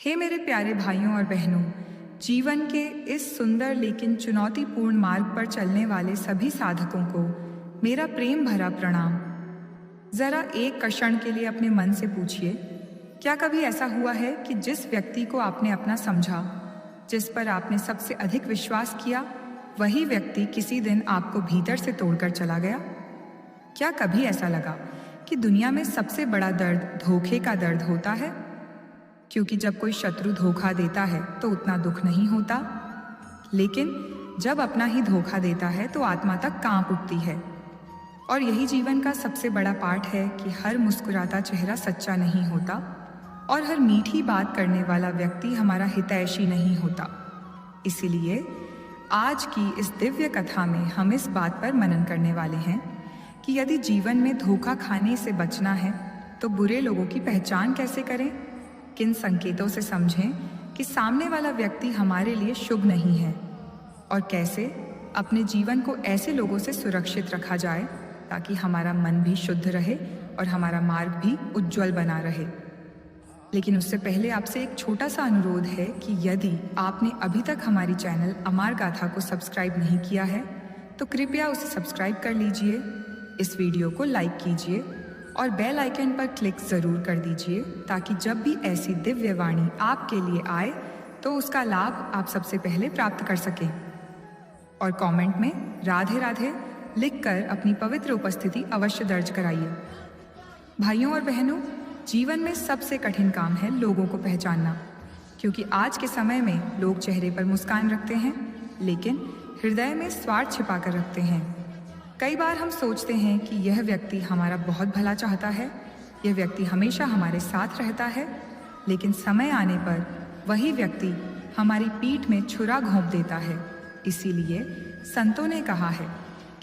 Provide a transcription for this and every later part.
हे मेरे प्यारे भाइयों और बहनों, जीवन के इस सुंदर लेकिन चुनौतीपूर्ण मार्ग पर चलने वाले सभी साधकों को मेरा प्रेम भरा प्रणाम। जरा एक क्षण के लिए अपने मन से पूछिए, क्या कभी ऐसा हुआ है कि जिस व्यक्ति को आपने अपना समझा, जिस पर आपने सबसे अधिक विश्वास किया, वही व्यक्ति किसी दिन आपको भीतर से तोड़कर चला गया? क्या कभी ऐसा लगा कि दुनिया में सबसे बड़ा दर्द धोखे का दर्द होता है? क्योंकि जब कोई शत्रु धोखा देता है तो उतना दुख नहीं होता, लेकिन जब अपना ही धोखा देता है तो आत्मा तक कांप उठती है। और यही जीवन का सबसे बड़ा पाठ है कि हर मुस्कुराता चेहरा सच्चा नहीं होता और हर मीठी बात करने वाला व्यक्ति हमारा हितैषी नहीं होता। इसीलिए आज की इस दिव्य कथा में हम इस बात पर मनन करने वाले हैं कि यदि जीवन में धोखा खाने से बचना है तो बुरे लोगों की पहचान कैसे करें, किन संकेतों से समझें कि सामने वाला व्यक्ति हमारे लिए शुभ नहीं है, और कैसे अपने जीवन को ऐसे लोगों से सुरक्षित रखा जाए ताकि हमारा मन भी शुद्ध रहे और हमारा मार्ग भी उज्जवल बना रहे। लेकिन उससे पहले आपसे एक छोटा सा अनुरोध है कि यदि आपने अभी तक हमारी चैनल अमर गाथा को सब्सक्राइब नहीं किया है तो कृपया उसे सब्सक्राइब कर लीजिए, इस वीडियो को लाइक कीजिए और बेल आइकन पर क्लिक ज़रूर कर दीजिए ताकि जब भी ऐसी दिव्य वाणी आपके लिए आए तो उसका लाभ आप सबसे पहले प्राप्त कर सकें। और कमेंट में राधे राधे लिखकर अपनी पवित्र उपस्थिति अवश्य दर्ज कराइए। भाइयों और बहनों, जीवन में सबसे कठिन काम है लोगों को पहचानना, क्योंकि आज के समय में लोग चेहरे पर मुस्कान रखते हैं लेकिन हृदय में स्वार्थ छिपा कर रखते हैं। कई बार हम सोचते हैं कि यह व्यक्ति हमारा बहुत भला चाहता है, यह व्यक्ति हमेशा हमारे साथ रहता है, लेकिन समय आने पर वही व्यक्ति हमारी पीठ में छुरा घोंप देता है। इसीलिए संतों ने कहा है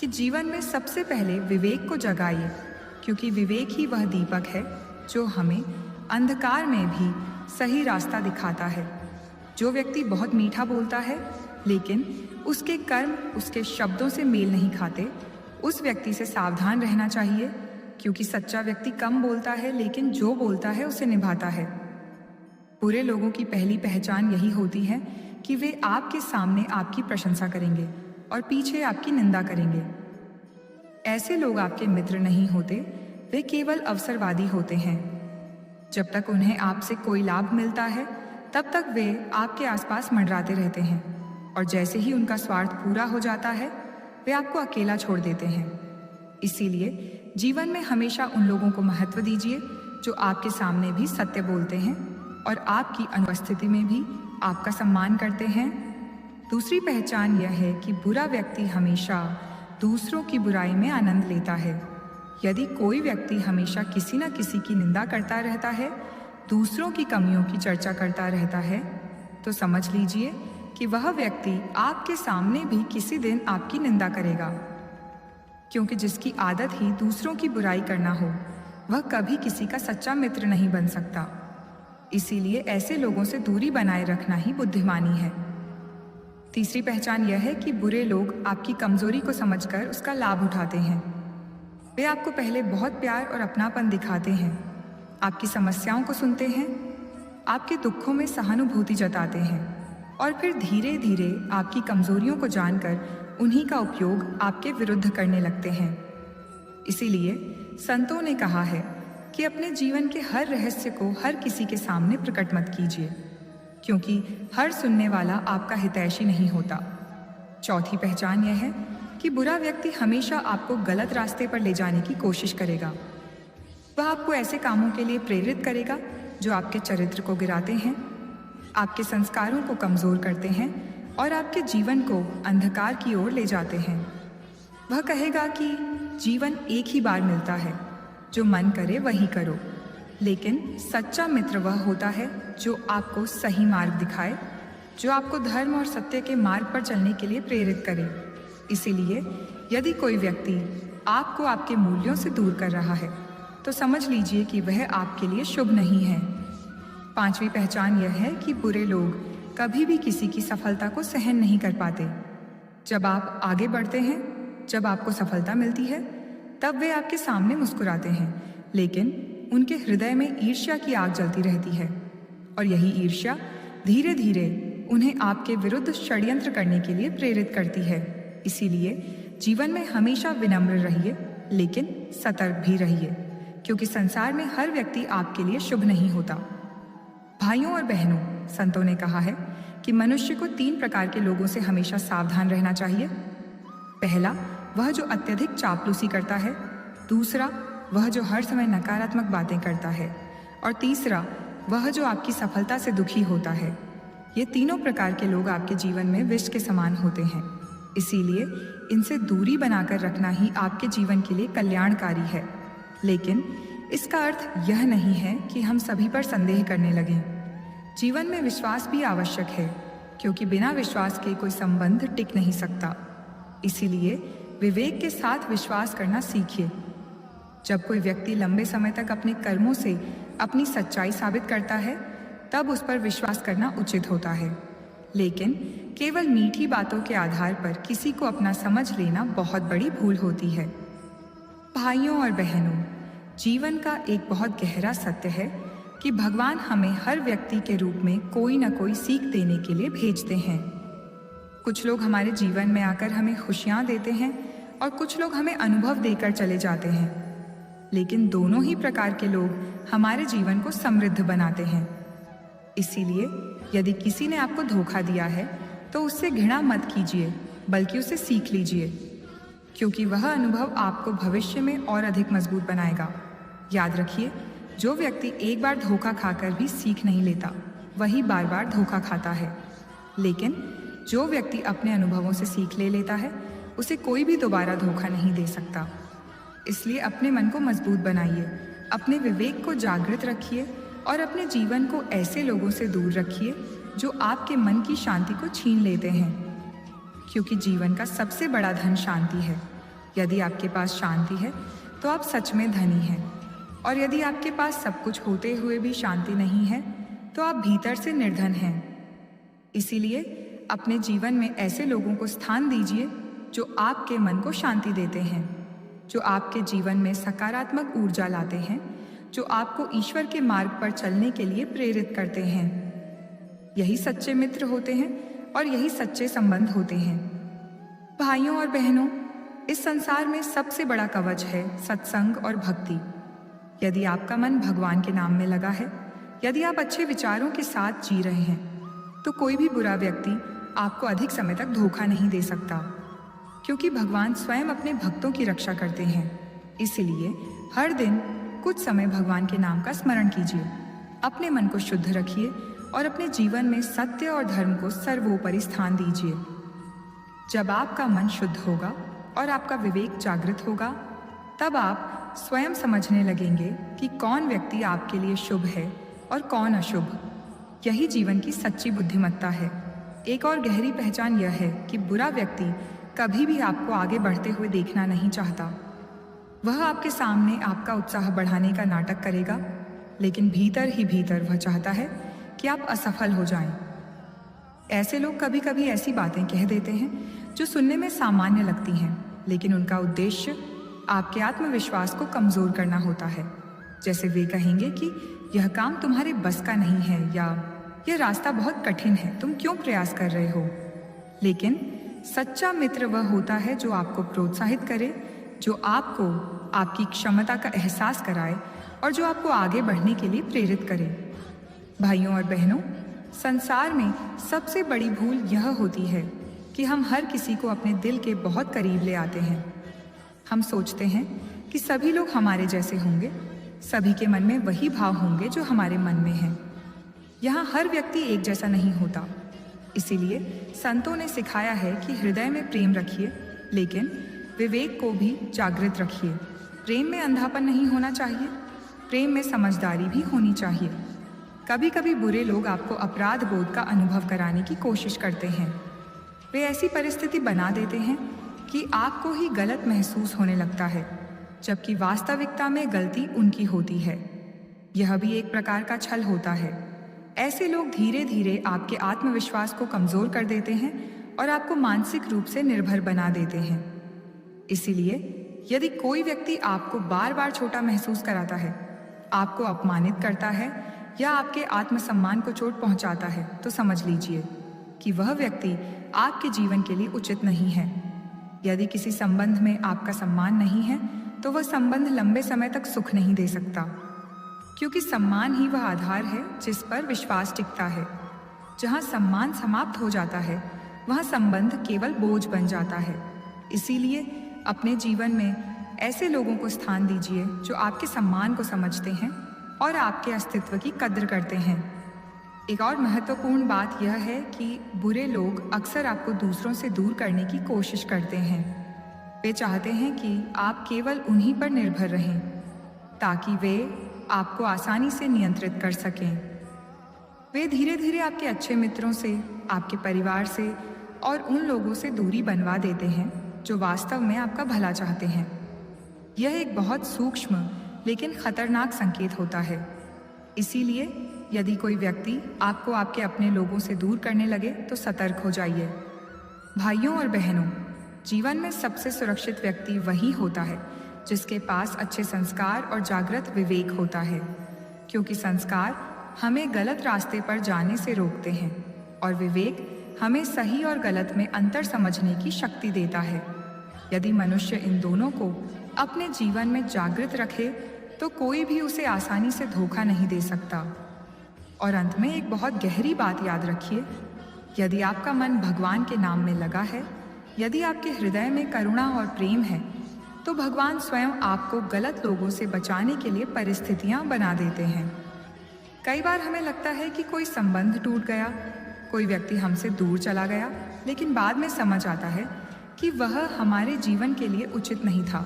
कि जीवन में सबसे पहले विवेक को जगाइए, क्योंकि विवेक ही वह दीपक है जो हमें अंधकार में भी सही रास्ता दिखाता है। जो व्यक्ति बहुत मीठा बोलता है लेकिन उसके कर्म उसके शब्दों से मेल नहीं खाते, उस व्यक्ति से सावधान रहना चाहिए, क्योंकि सच्चा व्यक्ति कम बोलता है लेकिन जो बोलता है उसे निभाता है। बुरे लोगों की पहली पहचान यही होती है कि वे आपके सामने आपकी प्रशंसा करेंगे और पीछे आपकी निंदा करेंगे। ऐसे लोग आपके मित्र नहीं होते, वे केवल अवसरवादी होते हैं। जब तक उन्हें आपसे कोई लाभ मिलता है तब तक वे आपके आसपास मंडराते रहते हैं, और जैसे ही उनका स्वार्थ पूरा हो जाता है वे आपको अकेला छोड़ देते हैं। इसीलिए जीवन में हमेशा उन लोगों को महत्व दीजिए जो आपके सामने भी सत्य बोलते हैं और आपकी अनुपस्थिति में भी आपका सम्मान करते हैं। दूसरी पहचान यह है कि बुरा व्यक्ति हमेशा दूसरों की बुराई में आनंद लेता है। यदि कोई व्यक्ति हमेशा किसी न किसी की निंदा करता रहता है, दूसरों की कमियों की चर्चा करता रहता है, तो समझ लीजिए कि वह व्यक्ति आपके सामने भी किसी दिन आपकी निंदा करेगा, क्योंकि जिसकी आदत ही दूसरों की बुराई करना हो वह कभी किसी का सच्चा मित्र नहीं बन सकता। इसीलिए ऐसे लोगों से दूरी बनाए रखना ही बुद्धिमानी है। तीसरी पहचान यह है कि बुरे लोग आपकी कमजोरी को समझकर उसका लाभ उठाते हैं। वे आपको पहले बहुत प्यार और अपनापन दिखाते हैं, आपकी समस्याओं को सुनते हैं, आपके दुखों में सहानुभूति जताते हैं और फिर धीरे धीरे आपकी कमजोरियों को जानकर उन्हीं का उपयोग आपके विरुद्ध करने लगते हैं। इसीलिए संतों ने कहा है कि अपने जीवन के हर रहस्य को हर किसी के सामने प्रकट मत कीजिए, क्योंकि हर सुनने वाला आपका हितैषी नहीं होता। चौथी पहचान यह है कि बुरा व्यक्ति हमेशा आपको गलत रास्ते पर ले जाने की कोशिश करेगा। वह आपको ऐसे कामों के लिए प्रेरित करेगा जो आपके चरित्र को गिराते हैं, आपके संस्कारों को कमजोर करते हैं और आपके जीवन को अंधकार की ओर ले जाते हैं। वह कहेगा कि जीवन एक ही बार मिलता है, जो मन करे वही करो, लेकिन सच्चा मित्र वह होता है जो आपको सही मार्ग दिखाए, जो आपको धर्म और सत्य के मार्ग पर चलने के लिए प्रेरित करे। इसीलिए यदि कोई व्यक्ति आपको आपके मूल्यों से दूर कर रहा है तो समझ लीजिए कि वह आपके लिए शुभ नहीं है। पांचवी पहचान यह है कि बुरे लोग कभी भी किसी की सफलता को सहन नहीं कर पाते। जब आप आगे बढ़ते हैं, जब आपको सफलता मिलती है, तब वे आपके सामने मुस्कुराते हैं, लेकिन उनके हृदय में ईर्ष्या की आग जलती रहती है और यही ईर्ष्या धीरे धीरे उन्हें आपके विरुद्ध षड्यंत्र करने के लिए प्रेरित करती है। इसीलिए जीवन में हमेशा विनम्र रहिए, लेकिन सतर्क भी रहिए, क्योंकि संसार में हर व्यक्ति आपके लिए शुभ नहीं होता। भाइयों और बहनों, संतों ने कहा है कि मनुष्य को 3 प्रकार के लोगों से हमेशा सावधान रहना चाहिए। पहला, वह जो अत्यधिक चापलूसी करता है। दूसरा, वह जो हर समय नकारात्मक बातें करता है। और तीसरा, वह जो आपकी सफलता से दुखी होता है। ये तीनों प्रकार के लोग आपके जीवन में विष के समान होते हैं। इसीलिए इनसे दूरी बनाकर रखना ही आपके जीवन के लिए कल्याणकारी है। लेकिन इसका अर्थ यह नहीं है कि हम सभी पर संदेह करने लगें। जीवन में विश्वास भी आवश्यक है, क्योंकि बिना विश्वास के कोई संबंध टिक नहीं सकता। इसीलिए विवेक के साथ विश्वास करना सीखिए। जब कोई व्यक्ति लंबे समय तक अपने कर्मों से अपनी सच्चाई साबित करता है, तब उस पर विश्वास करना उचित होता है। लेकिन केवल मीठी बातों के आधार पर किसी को अपना समझ लेना बहुत बड़ी भूल होती है। भाइयों और बहनों, जीवन का एक बहुत गहरा सत्य है कि भगवान हमें हर व्यक्ति के रूप में कोई न कोई सीख देने के लिए भेजते हैं। कुछ लोग हमारे जीवन में आकर हमें खुशियाँ देते हैं और कुछ लोग हमें अनुभव देकर चले जाते हैं। लेकिन दोनों ही प्रकार के लोग हमारे जीवन को समृद्ध बनाते हैं। इसीलिए यदि किसी ने आपको धोखा दिया है तो उससे घृणा मत कीजिए, बल्कि उसे सीख लीजिए, क्योंकि वह अनुभव आपको भविष्य में और अधिक मजबूत बनाएगा। याद रखिए, जो व्यक्ति एक बार धोखा खाकर भी सीख नहीं लेता, वही बार बार धोखा खाता है। लेकिन जो व्यक्ति अपने अनुभवों से सीख ले लेता है, उसे कोई भी दोबारा धोखा नहीं दे सकता। इसलिए अपने मन को मजबूत बनाइए, अपने विवेक को जागृत रखिए और अपने जीवन को ऐसे लोगों से दूर रखिए जो आपके मन की शांति को छीन लेते हैं, क्योंकि जीवन का सबसे बड़ा धन शांति है। यदि आपके पास शांति है तो आप सच में धनी हैं, और यदि आपके पास सब कुछ होते हुए भी शांति नहीं है तो आप भीतर से निर्धन हैं। इसीलिए अपने जीवन में ऐसे लोगों को स्थान दीजिए जो आपके मन को शांति देते हैं, जो आपके जीवन में सकारात्मक ऊर्जा लाते हैं, जो आपको ईश्वर के मार्ग पर चलने के लिए प्रेरित करते हैं। यही सच्चे मित्र होते हैं और यही सच्चे संबंध होते हैं। भाइयों और बहनों, इस संसार में सबसे बड़ा कवच है सत्संग और भक्ति। यदि आपका मन भगवान के नाम में लगा है, यदि आप अच्छे विचारों के साथ जी रहे हैं, तो कोई भी बुरा व्यक्ति आपको अधिक समय तक धोखा नहीं दे सकता, क्योंकि भगवान स्वयं अपने भक्तों की रक्षा करते हैं। इसलिए हर दिन कुछ समय भगवान के नाम का स्मरण कीजिए, अपने मन को शुद्ध रखिए और अपने जीवन में सत्य और धर्म को सर्वोपरि स्थान दीजिए। जब आपका मन शुद्ध होगा और आपका विवेक जागृत होगा, तब आप स्वयं समझने लगेंगे कि कौन व्यक्ति आपके लिए शुभ है और कौन अशुभ। यही जीवन की सच्ची बुद्धिमत्ता है। एक और गहरी पहचान यह है कि बुरा व्यक्ति कभी भी आपको आगे बढ़ते हुए देखना नहीं चाहता। वह आपके सामने आपका उत्साह बढ़ाने का नाटक करेगा, लेकिन भीतर ही भीतर वह चाहता है कि आप असफल हो जाएं। ऐसे लोग कभी कभी ऐसी बातें कह देते हैं जो सुनने में सामान्य लगती हैं, लेकिन उनका उद्देश्य आपके आत्मविश्वास को कमज़ोर करना होता है। जैसे वे कहेंगे कि यह काम तुम्हारे बस का नहीं है, या यह रास्ता बहुत कठिन है, तुम क्यों प्रयास कर रहे हो। लेकिन सच्चा मित्र वह होता है जो आपको प्रोत्साहित करे, जो आपको आपकी क्षमता का एहसास कराए और जो आपको आगे बढ़ने के लिए प्रेरित करे। भाइयों और बहनों, संसार में सबसे बड़ी भूल यह होती है कि हम हर किसी को अपने दिल के बहुत करीब ले आते हैं। हम सोचते हैं कि सभी लोग हमारे जैसे होंगे, सभी के मन में वही भाव होंगे जो हमारे मन में हैं। यहाँ हर व्यक्ति एक जैसा नहीं होता। इसीलिए संतों ने सिखाया है कि हृदय में प्रेम रखिए, लेकिन विवेक को भी जागृत रखिए। प्रेम में अंधापन नहीं होना चाहिए, प्रेम में समझदारी भी होनी चाहिए। कभी कभी बुरे लोग आपको अपराध बोध का अनुभव कराने की कोशिश करते हैं। वे ऐसी परिस्थिति बना देते हैं कि आपको ही गलत महसूस होने लगता है, जबकि वास्तविकता में गलती उनकी होती है। यह भी एक प्रकार का छल होता है। ऐसे लोग धीरे धीरे आपके आत्मविश्वास को कमज़ोर कर देते हैं और आपको मानसिक रूप से निर्भर बना देते हैं। इसीलिए यदि कोई व्यक्ति आपको बार बार छोटा महसूस कराता है, आपको अपमानित करता है या आपके आत्मसम्मान को चोट पहुंचाता है तो समझ लीजिए कि वह व्यक्ति आपके जीवन के लिए उचित नहीं है। यदि किसी संबंध में आपका सम्मान नहीं है तो वह संबंध लंबे समय तक सुख नहीं दे सकता, क्योंकि सम्मान ही वह आधार है जिस पर विश्वास टिकता है। जहाँ सम्मान समाप्त हो जाता है वहाँ संबंध केवल बोझ बन जाता है। इसीलिए अपने जीवन में ऐसे लोगों को स्थान दीजिए जो आपके सम्मान को समझते हैं और आपके अस्तित्व की कद्र करते हैं। एक और महत्वपूर्ण बात यह है कि बुरे लोग अक्सर आपको दूसरों से दूर करने की कोशिश करते हैं। वे चाहते हैं कि आप केवल उन्हीं पर निर्भर रहें ताकि वे आपको आसानी से नियंत्रित कर सकें। वे धीरे धीरे आपके अच्छे मित्रों से, आपके परिवार से और उन लोगों से दूरी बनवा देते हैं जो वास्तव में आपका भला चाहते हैं। यह एक बहुत सूक्ष्म लेकिन खतरनाक संकेत होता है। इसीलिए यदि कोई व्यक्ति आपको आपके अपने लोगों से दूर करने लगे तो सतर्क हो जाइए। भाइयों और बहनों, जीवन में सबसे सुरक्षित व्यक्ति वही होता है जिसके पास अच्छे संस्कार और जागृत विवेक होता है, क्योंकि संस्कार हमें गलत रास्ते पर जाने से रोकते हैं और विवेक हमें सही और गलत में अंतर समझने की शक्ति देता है। यदि मनुष्य इन दोनों को अपने जीवन में जागृत रखे तो कोई भी उसे आसानी से धोखा नहीं दे सकता। और अंत में एक बहुत गहरी बात याद रखिए, यदि आपका मन भगवान के नाम में लगा है, यदि आपके हृदय में करुणा और प्रेम है, तो भगवान स्वयं आपको गलत लोगों से बचाने के लिए परिस्थितियां बना देते हैं। कई बार हमें लगता है कि कोई संबंध टूट गया, कोई व्यक्ति हमसे दूर चला गया, लेकिन बाद में समझ आता है कि वह हमारे जीवन के लिए उचित नहीं था।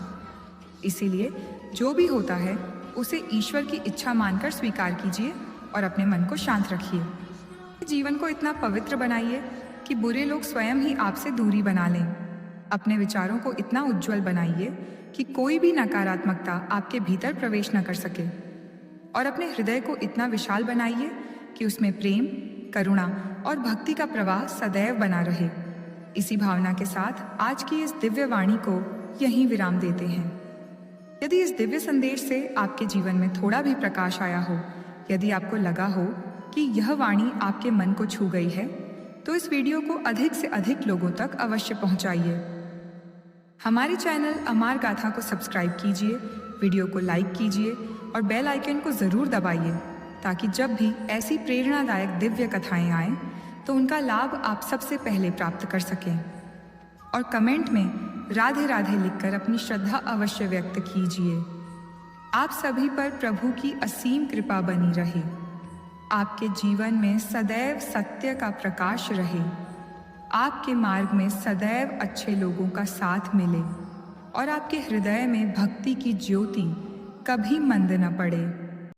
इसीलिए जो भी होता है उसे ईश्वर की इच्छा मानकर स्वीकार कीजिए और अपने मन को शांत रखिए। जीवन को इतना पवित्र बनाइए कि बुरे लोग स्वयं ही आपसे दूरी बना लें। अपने विचारों को इतना उज्जवल बनाइए कि कोई भी नकारात्मकता आपके भीतर प्रवेश न कर सके, और अपने हृदय को इतना विशाल बनाइए कि उसमें प्रेम, करुणा और भक्ति का प्रवाह सदैव बना रहे। इसी भावना के साथ आज की इस दिव्य वाणी को यहीं विराम देते हैं। यदि इस दिव्य संदेश से आपके जीवन में थोड़ा भी प्रकाश आया हो, यदि आपको लगा हो कि यह वाणी आपके मन को छू गई है, तो इस वीडियो को अधिक से अधिक लोगों तक अवश्य पहुंचाइए। हमारे चैनल अमर गाथा को सब्सक्राइब कीजिए, वीडियो को लाइक कीजिए और बेल आइकन को ज़रूर दबाइए ताकि जब भी ऐसी प्रेरणादायक दिव्य कथाएं आएं तो उनका लाभ आप सबसे पहले प्राप्त कर सकें। और कमेंट में राधे राधे लिखकर अपनी श्रद्धा अवश्य व्यक्त कीजिए। आप सभी पर प्रभु की असीम कृपा बनी रहे। आपके जीवन में सदैव सत्य का प्रकाश रहे। आपके मार्ग में सदैव अच्छे लोगों का साथ मिले और आपके हृदय में भक्ति की ज्योति कभी मंद न पड़े।